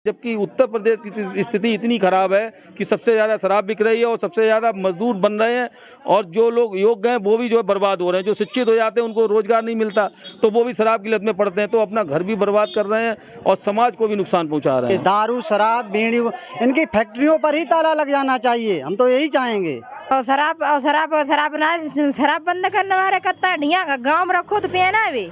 जबकि उत्तर प्रदेश की स्थिति इतनी खराब है कि सबसे ज़्यादा शराब बिक रही है और सबसे ज़्यादा मजदूर बन रहे हैं और जो लोग योग्य हैं वो भी जो है बर्बाद हो रहे हैं। जो शिक्षित हो जाते हैं उनको रोजगार नहीं मिलता तो वो भी शराब की लत में पड़ते हैं, तो अपना घर भी बर्बाद कर रहे हैं और समाज को भी नुकसान पहुंचा रहे हैं। दारू, शराब, बीड़ी, इनकी फैक्ट्रियों पर ही ताला लग जाना चाहिए, हम तो यही चाहेंगे। और शराब बंद करने वाले कत्ता ढिया गाँव में रखो तो पियाना भी।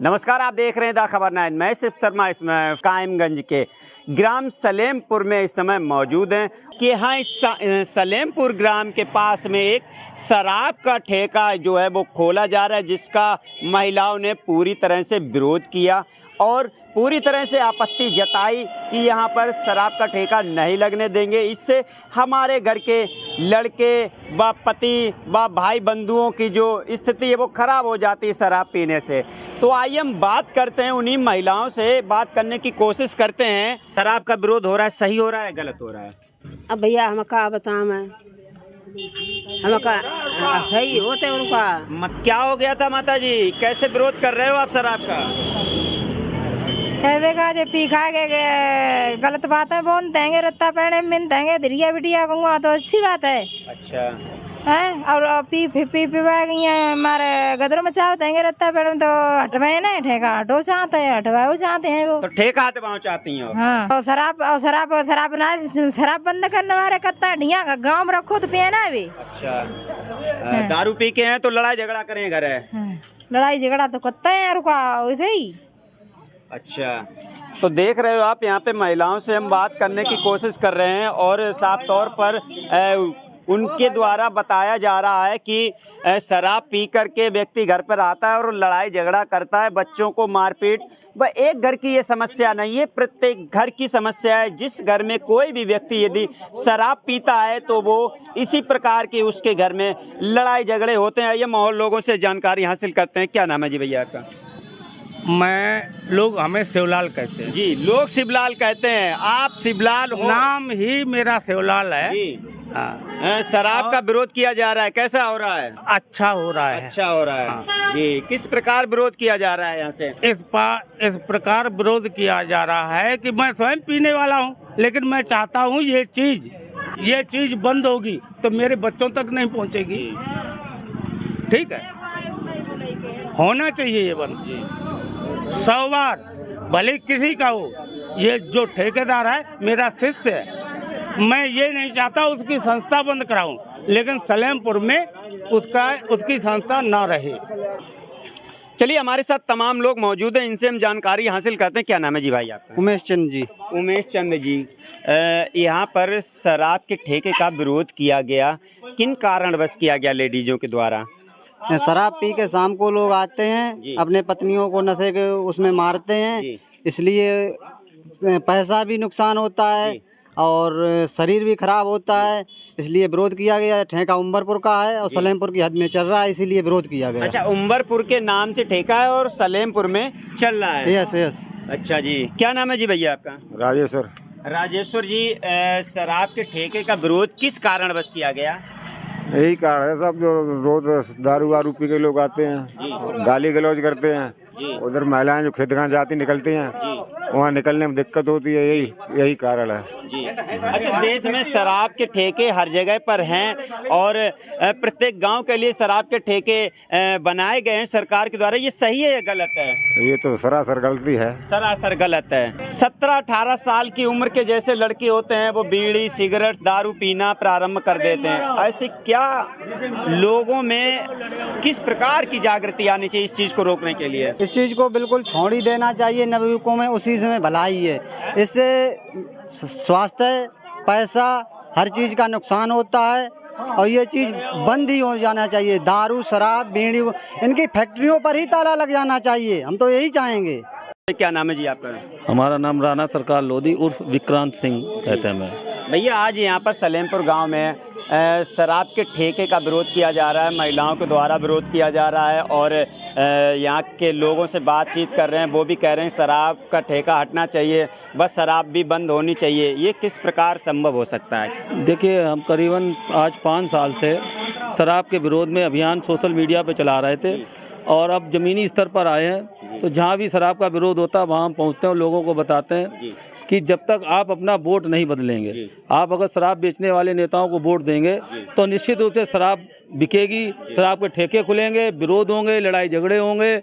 नमस्कार, आप देख रहे हैं द खबर 9। मैं शिव शर्मा इसमें कायमगंज के ग्राम सलेमपुर में इस समय मौजूद हैं कि यहाँ इस सलेमपुर ग्राम के पास में एक शराब का ठेका जो है वो खोला जा रहा है, जिसका महिलाओं ने पूरी तरह से विरोध किया और पूरी तरह से आपत्ति जताई कि यहाँ पर शराब का ठेका नहीं लगने देंगे। इससे हमारे घर के लड़के व पति व भाई बंधुओं की जो स्थिति है वो खराब हो जाती है शराब पीने से। तो आइए हम बात करते हैं, उन्हीं महिलाओं से बात करने की कोशिश करते हैं। शराब का विरोध हो रहा है, सही हो रहा है, गलत हो रहा है? अब भैया हम का बताऊं, मैं हम का सही होते उनका। क्या हो गया था माता जी, कैसे विरोध कर रहे हो आप शराब का? देखा जो पी खा के गलत बात है, बोन देंगे रत्ता पहने मिन देंगे धीरिया बिटिया कहूँगा तो अच्छी बात है। अच्छा हैं, और पी गई हमारे गदर मचाओ देंगे रत्ता पहने तो हटवाए ना, ठेका हटो चाहते हैं, हटवाओ चाहते हैं वो, तो ठेका हटवाओ चाहती हो। हाँ, और शराब बंद करने वाले कत्ता ढिया गाँव में रखो तो पियाना भी। अच्छा, दारू पी के हैं तो लड़ाई झगड़ा करें घर है? लड़ाई झगड़ा तो कत्ता है यार का वैसे ही। अच्छा, तो देख रहे हो आप, यहाँ पे महिलाओं से हम बात करने की कोशिश कर रहे हैं और साफ तौर पर उनके द्वारा बताया जा रहा है कि शराब पी करके व्यक्ति घर पर आता है और लड़ाई झगड़ा करता है, बच्चों को मारपीट। वह एक घर की ये समस्या नहीं है, प्रत्येक घर की समस्या है। जिस घर में कोई भी व्यक्ति यदि शराब पीता है तो वो इसी प्रकार की उसके घर में लड़ाई झगड़े होते हैं। ये माहौल लोगों से जानकारी हासिल करते हैं। क्या नाम है जी भैया आपका? लोग हमें शिवलाल कहते हैं जी। लोग शिवलाल कहते हैं, आप शिवलाल हो? नाम ही मेरा शिवलाल है जी। हाँ। शराब का विरोध किया जा रहा है, कैसा हो रहा है? अच्छा हो रहा है। अच्छा हो रहा है। हाँ। जी, किस प्रकार विरोध किया जा रहा है यहाँ से? इस प्रकार विरोध किया जा रहा है कि मैं स्वयं पीने वाला हूँ, लेकिन मैं चाहता हूँ ये चीज बंद होगी तो मेरे बच्चों तक नहीं पहुँचेगी। ठीक है, होना चाहिए ये बंद 100 बार, भले किसी का हो। ये जो ठेकेदार है मेरा शिष्य है, मैं ये नहीं चाहता उसकी संस्था बंद कराऊं, लेकिन सलेमपुर में उसकी संस्था ना रहे। चलिए, हमारे साथ तमाम लोग मौजूद हैं, इनसे हम जानकारी हासिल करते हैं। क्या नाम है जी भाई आपका? उमेश चंद जी। उमेश चंद जी, यहाँ पर शराब के ठेके का विरोध किया गया, किन कारणवश किया गया लेडीजों के द्वारा? शराब पी के शाम को लोग आते हैं, अपने पत्नियों को नशे के उसमें मारते हैं, इसलिए पैसा भी नुकसान होता है और शरीर भी खराब होता है, इसलिए विरोध किया गया। ठेका उम्बरपुर का है और सलेमपुर की हद में चल रहा है, इसीलिए विरोध किया गया। अच्छा, उम्बरपुर के नाम से ठेका है और सलेमपुर में चल रहा है? यस। अच्छा जी, क्या नाम है जी भैया आपका? राजेश्वर जी, शराब के ठेके का विरोध किस कारणवश किया गया? यही कारण है, सब जो रोज दारू वारू पी के लोग आते हैं, गाली गलौज करते हैं, उधर महिलाएं जो खेतगां जाती निकलती हैं, वहाँ निकलने में दिक्कत होती है, यही कारण है जी। अच्छा, देश में शराब के ठेके हर जगह पर हैं और प्रत्येक गांव के लिए शराब के ठेके बनाए गए हैं सरकार के द्वारा, ये सही है या गलत है? ये तो सरासर गलती है, सरासर गलत है। 17-18 साल की उम्र के जैसे लड़के होते हैं वो बीड़ी सिगरेट दारू पीना प्रारंभ कर देते हैं। ऐसे क्या लोगों में किस प्रकार की जागृति आनी चाहिए इस चीज को रोकने के लिए? इस चीज को बिल्कुल छोड़ ही देना चाहिए, नवयुवकों में उसी में भलाई है। इससे स्वास्थ्य, पैसा, हर चीज का नुकसान होता है और ये चीज बंद ही हो जाना चाहिए। दारू, शराब, बीड़ी, इनकी फैक्ट्रियों पर ही ताला लग जाना चाहिए, हम तो यही चाहेंगे। क्या नाम है जी आपका? हमारा नाम राणा सरकार लोधी उर्फ विक्रांत सिंह कहते हैं। मैं भैया, आज यहाँ पर सलेमपुर गांव में शराब के ठेके का विरोध किया जा रहा है, महिलाओं के द्वारा विरोध किया जा रहा है और यहाँ के लोगों से बातचीत कर रहे हैं, वो भी कह रहे हैं शराब का ठेका हटना चाहिए, बस शराब भी बंद होनी चाहिए। ये किस प्रकार संभव हो सकता है? देखिए, हम करीबन आज 5 साल से शराब के विरोध में अभियान सोशल मीडिया पे चला रहे थे और अब ज़मीनी स्तर पर आए हैं, तो जहाँ भी शराब का विरोध होता है वहाँ हम पहुँचते हैं और लोगों को बताते हैं कि जब तक आप अपना वोट नहीं बदलेंगे, आप अगर शराब बेचने वाले नेताओं को वोट देंगे तो निश्चित रूप से शराब बिकेगी, शराब के ठेके खुलेंगे, विरोध होंगे, लड़ाई झगड़े होंगे,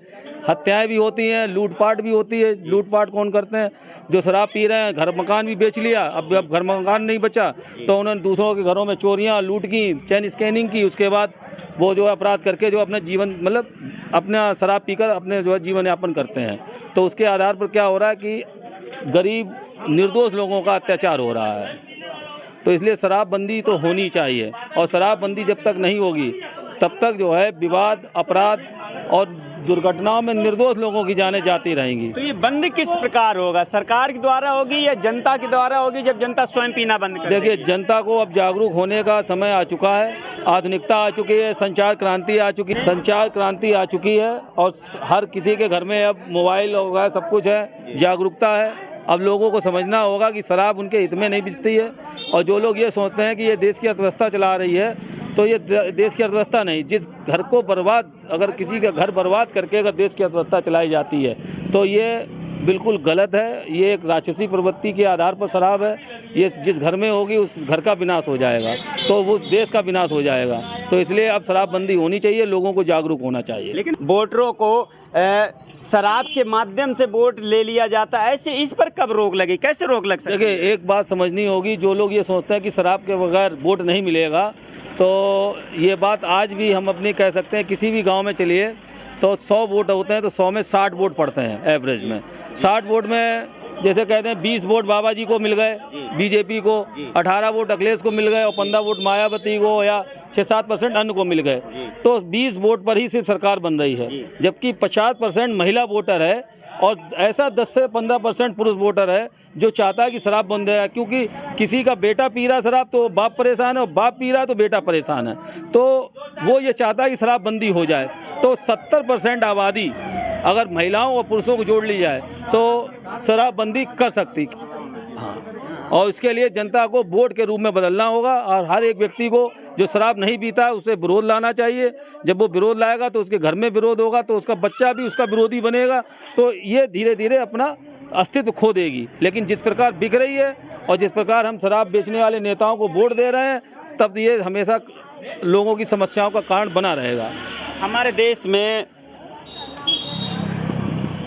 हत्याएं भी होती हैं, लूटपाट भी होती है। लूटपाट कौन करते हैं? जो शराब पी रहे हैं, घर मकान भी बेच लिया, अब घर मकान नहीं बचा तो उन्होंने दूसरों के घरों में चोरियां, लूट की, चेन स्कैनिंग की, उसके बाद वो जो अपराध करके जो अपने जीवन मतलब अपना शराब पीकर अपने जो है जीवन यापन करते हैं। तो उसके आधार पर क्या हो रहा है कि गरीब निर्दोष लोगों का अत्याचार हो रहा है। तो इसलिए शराबबंदी तो होनी चाहिए, और शराबबंदी जब तक नहीं होगी तब तक जो है विवाद, अपराध और दुर्घटनाओं में निर्दोष लोगों की जानें जाती रहेंगी। तो ये बंद किस प्रकार होगा? सरकार के द्वारा होगी या जनता के द्वारा होगी, जब जनता स्वयं पीना बंद कर देखिए, देगी? जनता को अब जागरूक होने का समय आ चुका है, आधुनिकता आ चुकी है, संचार क्रांति आ चुकी है और हर किसी के घर में अब मोबाइल हो गया, सब कुछ है, जागरूकता है। अब लोगों को समझना होगा कि शराब उनके हित में नहीं बिकती है, और जो लोग ये सोचते हैं कि ये देश की अर्थव्यवस्था चला रही है, तो ये देश की अर्थव्यवस्था नहीं। जिस घर को बर्बाद, अगर किसी का घर बर्बाद करके अगर देश की अर्थव्यवस्था चलाई जाती है तो ये बिल्कुल गलत है। ये एक राक्षसी प्रवृत्ति के आधार पर शराब है। ये जिस घर में होगी उस घर का विनाश हो जाएगा, तो उस देश का विनाश हो जाएगा। तो इसलिए अब शराबबंदी होनी चाहिए, लोगों को जागरूक होना चाहिए। लेकिन वोटरों को शराब के माध्यम से वोट ले लिया जाता है, ऐसे इस पर कब रोक लगी, कैसे रोक लग सकती है? देखिए, एक बात समझनी होगी, जो लोग ये सोचते हैं कि शराब के बगैर वोट नहीं मिलेगा, तो ये बात आज भी हम अपनी कह सकते हैं। किसी भी गांव में चलिए तो 100 वोट होते हैं तो 100 में 60 वोट पड़ते हैं एवरेज में। 60 वोट में जैसे कहते हैं 20 वोट बाबा जी को मिल गए, बीजेपी को, 18 वोट अखिलेश को मिल गए और 15 वोट मायावती को या 6-7% अन्य को मिल गए, तो 20 वोट पर ही सिर्फ सरकार बन रही है। जबकि 50% महिला वोटर है और ऐसा 10 से 15% पुरुष वोटर है जो चाहता है कि शराब बंद है। क्योंकि किसी का बेटा पी रहा शराब तो बाप परेशान है, और बाप पी रहा है तो बेटा परेशान है, तो वो ये चाहता है कि शराब बंदी हो जाए। तो 70% आबादी अगर महिलाओं और पुरुषों को जोड़ ली जाए तो शराबबंदी कर सकती। हाँ, और इसके लिए जनता को वोट के रूप में बदलना होगा, और हर एक व्यक्ति को जो शराब नहीं पीता है उसे विरोध लाना चाहिए। जब वो विरोध लाएगा तो उसके घर में विरोध होगा, तो उसका बच्चा भी उसका विरोधी बनेगा, तो ये धीरे धीरे अपना अस्तित्व खो देगी। लेकिन जिस प्रकार बिक रही है और जिस प्रकार हम शराब बेचने वाले नेताओं को वोट दे रहे हैं, तब ये हमेशा लोगों की समस्याओं का कारण बना रहेगा। हमारे देश में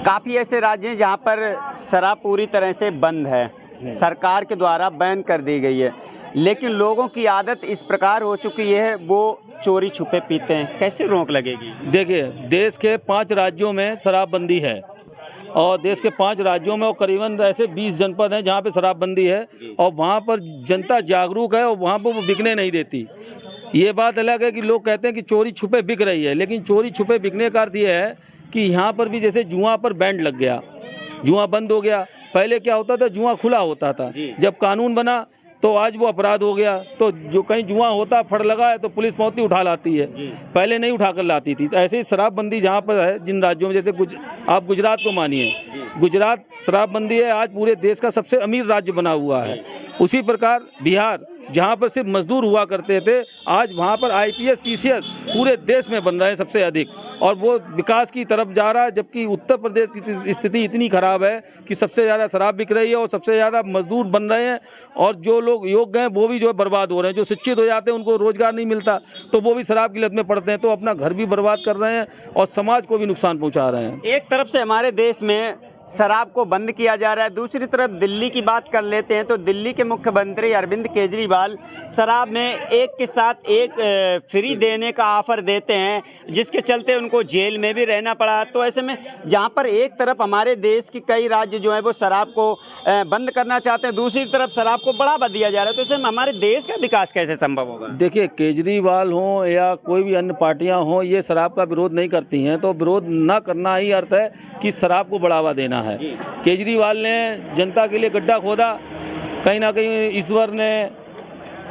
काफ़ी ऐसे राज्य हैं जहाँ पर शराब पूरी तरह से बंद है, सरकार के द्वारा बैन कर दी गई है, लेकिन लोगों की आदत इस प्रकार हो चुकी है वो चोरी छुपे पीते हैं। कैसे रोक लगेगी? देखिए, देश के 5 राज्यों में शराबबंदी है, और देश के 5 राज्यों में और करीबन ऐसे 20 जनपद हैं जहाँ पे शराबबंदी है, और वहाँ पर जनता जागरूक है और वहाँ पर वो बिकने नहीं देती। ये बात अलग है कि लोग कहते हैं कि चोरी छुपे बिक रही है, लेकिन चोरी छुपे बिकने का अर्थ ये है कि यहाँ पर भी जैसे जुआ पर बैंड लग गया, जुआ बंद हो गया। पहले क्या होता था, जुआ खुला होता था, जब कानून बना तो आज वो अपराध हो गया। तो जो कहीं जुआ होता फड़ लगा है तो पुलिस पहुंचती उठा लाती है, पहले नहीं उठा कर लाती थी। तो ऐसे ही शराबबंदी जहाँ पर है, जिन राज्यों में, जैसे आप गुजरात को मानिए, गुजरात शराबबंदी है, आज पूरे देश का सबसे अमीर राज्य बना हुआ है। उसी प्रकार बिहार, जहाँ पर सिर्फ मजदूर हुआ करते थे, आज वहाँ पर IPS PCS पूरे देश में बन रहे हैं सबसे अधिक, और वो विकास की तरफ जा रहा है। जबकि उत्तर प्रदेश की स्थिति इतनी खराब है कि सबसे ज़्यादा शराब बिक रही है और सबसे ज़्यादा मजदूर बन रहे हैं, और जो लोग योग्य हैं वो भी जो है बर्बाद हो रहे हैं। जो शिक्षित हो जाते हैं उनको रोजगार नहीं मिलता तो वो भी शराब की लत में पड़ते हैं, तो अपना घर भी बर्बाद कर रहे हैं और समाज को भी नुकसान पहुँचा रहे हैं। एक तरफ से हमारे देश में शराब को बंद किया जा रहा है, दूसरी तरफ दिल्ली की बात कर लेते हैं तो दिल्ली के मुख्यमंत्री अरविंद केजरीवाल शराब में एक के साथ एक फ्री देने का ऑफर देते हैं, जिसके चलते उनको जेल में भी रहना पड़ा। तो ऐसे में जहां पर एक तरफ हमारे देश की कई राज्य जो है वो शराब को बंद करना चाहते हैं, दूसरी तरफ शराब को बढ़ावा दिया जा रहा है, तो ऐसे में हमारे देश का विकास कैसे संभव होगा? देखिए, केजरीवाल हों या कोई भी अन्य पार्टियां हों, ये शराब का विरोध नहीं करती हैं, तो विरोध न करना ही अर्थ है कि शराब को बढ़ावा देना है। केजरीवाल ने जनता के लिए गड्ढा खोदा, कहीं ना कहीं ईश्वर ने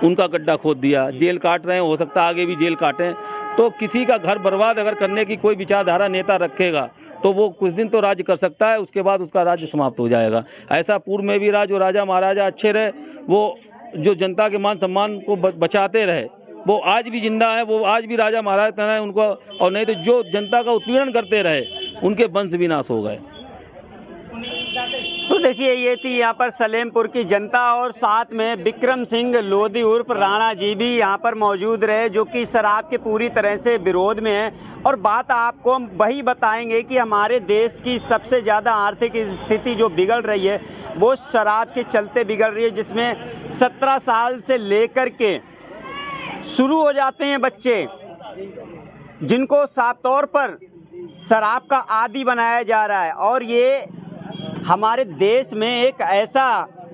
उनका गड्ढा खोद दिया, जेल काट रहे हैं, हो सकता है आगे भी जेल काटें। तो किसी का घर बर्बाद अगर करने की कोई विचारधारा नेता रखेगा तो वो कुछ दिन तो राज्य कर सकता है, उसके बाद उसका राज्य समाप्त हो जाएगा। ऐसा पूर्व में भी रहा, जो राजा महाराजा अच्छे रहे, वो जो जनता के मान सम्मान को बचाते रहे, वो आज भी जिंदा है, वो आज भी राजा महाराजा तरह है उनको, और नहीं तो जो जनता का उत्पीड़न करते रहे उनके वंश विनाश हो गए। तो देखिए ये थी यहाँ पर सलेमपुर की जनता और साथ में विक्रम सिंह लोधी उर्फ राणा जी भी यहाँ पर मौजूद रहे, जो कि शराब के पूरी तरह से विरोध में है। और बात आपको हम वही बताएंगे कि हमारे देश की सबसे ज़्यादा आर्थिक स्थिति जो बिगड़ रही है वो शराब के चलते बिगड़ रही है, जिसमें 17 साल से लेकर के शुरू हो जाते हैं बच्चे जिनको साफ तौर पर शराब का आदी बनाया जा रहा है। और ये हमारे देश में एक ऐसा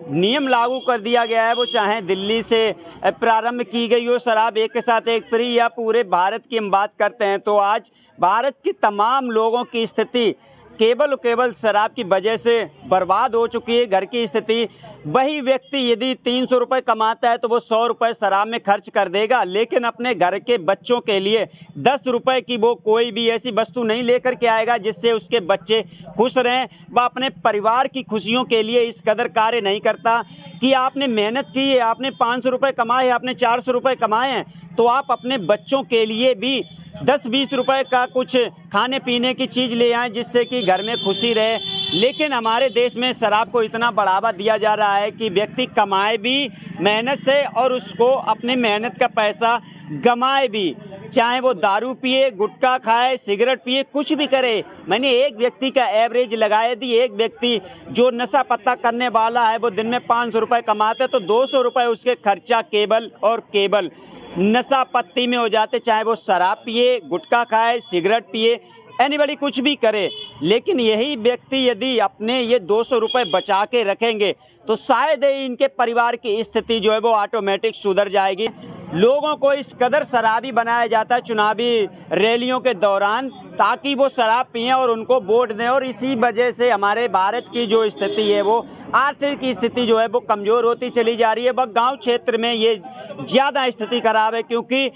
नियम लागू कर दिया गया है, वो चाहे दिल्ली से प्रारंभ की गई हो शराब एक के साथ एक फ्री, या पूरे भारत की हम बात करते हैं तो आज भारत के तमाम लोगों की स्थिति केवल शराब की वजह से बर्बाद हो चुकी है। घर की स्थिति, वही व्यक्ति यदि 300 रुपये कमाता है तो वो 100 रुपये शराब में खर्च कर देगा, लेकिन अपने घर के बच्चों के लिए 10 रुपये की वो कोई भी ऐसी वस्तु नहीं लेकर के आएगा जिससे उसके बच्चे खुश रहें। वह अपने परिवार की खुशियों के लिए इस कदर कार्य नहीं करता कि आपने मेहनत की है, आपने 500 रुपये कमाए, आपने 400 रुपये कमाए हैं, तो आप अपने बच्चों के लिए भी 10-20 रुपए का कुछ खाने पीने की चीज़ ले आएँ जिससे कि घर में खुशी रहे। लेकिन हमारे देश में शराब को इतना बढ़ावा दिया जा रहा है कि व्यक्ति कमाए भी मेहनत से और उसको अपनी मेहनत का पैसा गमाए भी, चाहे वो दारू पिए, गुटखा खाए, सिगरेट पिए, कुछ भी करे। मैंने एक व्यक्ति का एवरेज लगाया दी, एक व्यक्ति जो नशा पत्ता करने वाला है वो दिन में 500 रुपये कमाते तो 200 रुपये उसके खर्चा केवल नशा पत्ती में हो जाते, चाहे वो शराब पिए, गुटखा खाए, सिगरेट पिए, एनीबॉडी कुछ भी करे। लेकिन यही व्यक्ति यदि अपने ये 200 रुपये बचा के रखेंगे तो शायद इनके परिवार की स्थिति जो है वो ऑटोमेटिक सुधर जाएगी। लोगों को इस कदर शराबी बनाया जाता है चुनावी रैलियों के दौरान ताकि वो शराब पिएं और उनको वोट दें, और इसी वजह से हमारे भारत की जो स्थिति है वो आर्थिक स्थिति जो है वो कमज़ोर होती चली जा रही है। वह गांव क्षेत्र में ये ज़्यादा स्थिति खराब है, क्योंकि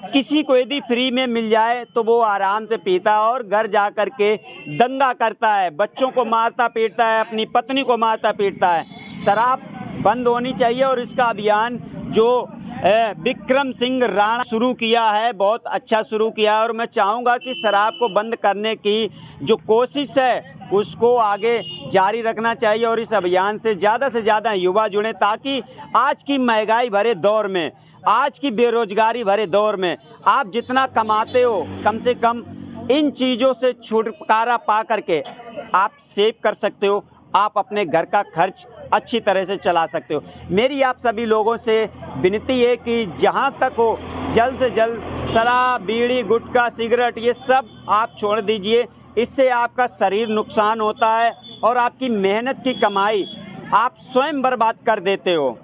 किसी को यदि फ्री में मिल जाए तो वो आराम से पीता है और घर जा कर के दंगा करता है, बच्चों को मारता पीटता है, अपनी पत्नी को मारता पीटता है। शराब बंद होनी चाहिए और इसका अभियान जो विक्रम सिंह राणा शुरू किया है बहुत अच्छा शुरू किया है, और मैं चाहूँगा कि शराब को बंद करने की जो कोशिश है उसको आगे जारी रखना चाहिए और इस अभियान से ज़्यादा युवा जुड़ें, ताकि आज की महंगाई भरे दौर में, आज की बेरोजगारी भरे दौर में आप जितना कमाते हो कम से कम इन चीज़ों से छुटकारा पा करके आप सेव कर सकते हो, आप अपने घर का खर्च अच्छी तरह से चला सकते हो। मेरी आप सभी लोगों से विनती है कि जहां तक हो जल्द से जल्द शराब, बीड़ी, गुटखा, सिगरेट ये सब आप छोड़ दीजिए। इससे आपका शरीर नुकसान होता है और आपकी मेहनत की कमाई आप स्वयं बर्बाद कर देते हो।